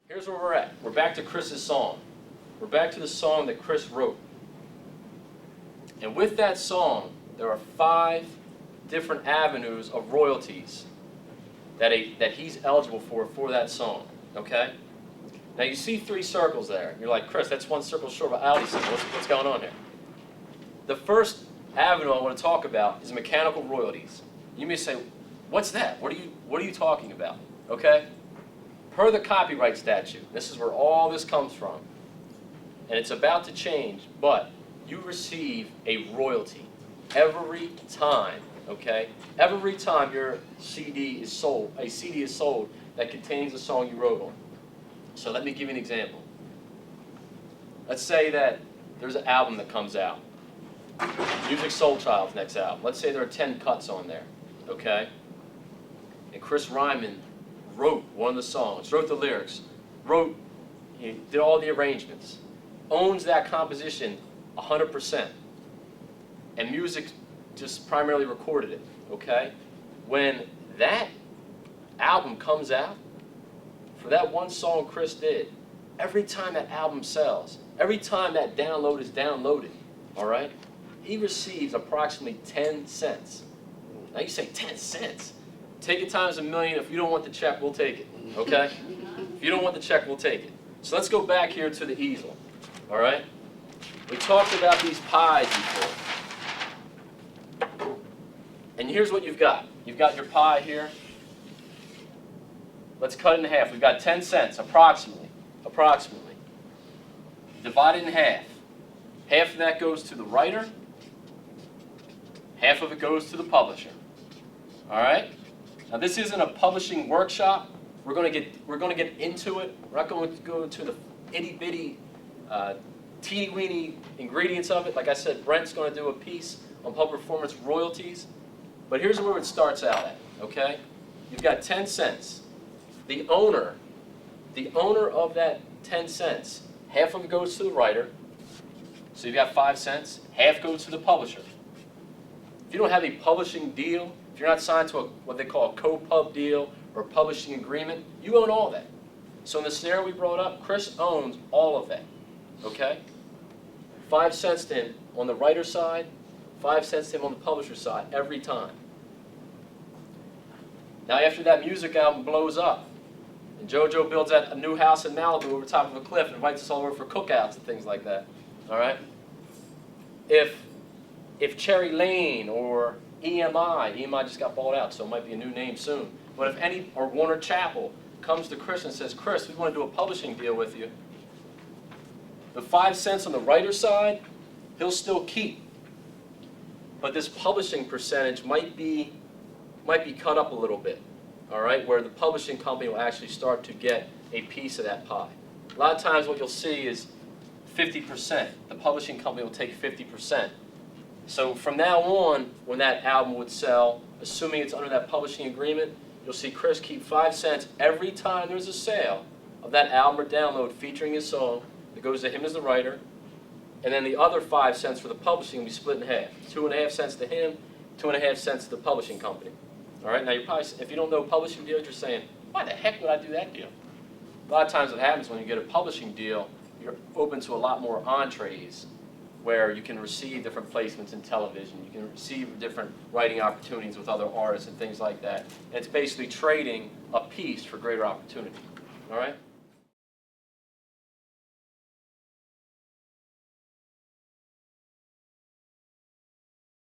Here's where we're at. We're back to Chris's song. We're back to the song that Chris wrote. And with that song, there are 5 different avenues of royalties that he's eligible for that song. Okay? Now you see 3 circles there. You're like, Chris, that's 1 circle short of an Audi symbol. What's going on here? The first avenue I want to talk about is mechanical royalties. You may say, what's that? What are you talking about? Okay? Per the copyright statute, this is where all this comes from, and it's about to change, but you receive a royalty every time, okay? Every time your CD is sold, a CD is sold that contains a song you wrote on. So let me give you an example. Let's say that there's an album that comes out. Music Soul Child's next album. Let's say there are 10 cuts on there, okay? And Chris Ryman wrote one of the songs, wrote the lyrics, did all the arrangements, owns that composition 100%, and music just primarily recorded it, okay? When that album comes out, for that one song Chris did, every time that album sells, every time that download is downloaded, all right, he receives approximately 10 cents. Now you say 10 cents? Take it times 1,000,000. If you don't want the check, we'll take it, okay? If you don't want the check, we'll take it. So let's go back here to the easel, all right? We talked about these pies before. And here's what you've got. You've got your pie here. Let's cut it in half. We've got 10 cents, approximately. Divide it in half. Half of that goes to the writer. Half of it goes to the publisher. All right? Now this isn't a publishing workshop. We're going to get into it. We're not going to go into the itty-bitty, teeny-weeny ingredients of it. Like I said, Brent's going to do a piece on public performance royalties. But here's where it starts out at, okay? You've got 10 cents. The owner of that 10 cents, half of it goes to the writer. So you've got 5 cents. Half goes to the publisher. If you don't have a publishing deal, if you're not signed to what they call a co-pub deal or a publishing agreement, you own all that. So in the scenario we brought up, Chris owns all of that, okay? 5 cents to him on the writer side, 5 cents to him on the publisher side, every time. Now after that music album blows up, and JoJo builds a new house in Malibu over top of a cliff and invites us all over for cookouts and things like that, all right? If Cherry Lane or EMI just got bought out, so it might be a new name soon. But if or Warner Chappell comes to Chris and says, Chris, we want to do a publishing deal with you, the 5 cents on the writer's side, he'll still keep. But this publishing percentage might be cut up a little bit, all right, where the publishing company will actually start to get a piece of that pie. A lot of times what you'll see is 50%. The publishing company will take 50%. So from now on, when that album would sell, assuming it's under that publishing agreement, you'll see Chris keep 5 cents every time there's a sale of that album or download featuring his song that goes to him as the writer, and then the other 5 cents for the publishing will be split in half. 2.5 cents to him, 2.5 cents to the publishing company. All right, now you're probably, if you don't know publishing deals, you're saying, why the heck would I do that deal? A lot of times what happens when you get a publishing deal, you're open to a lot more entrees, where you can receive different placements in television, you can receive different writing opportunities with other artists and things like that. And it's basically trading a piece for greater opportunity. All right?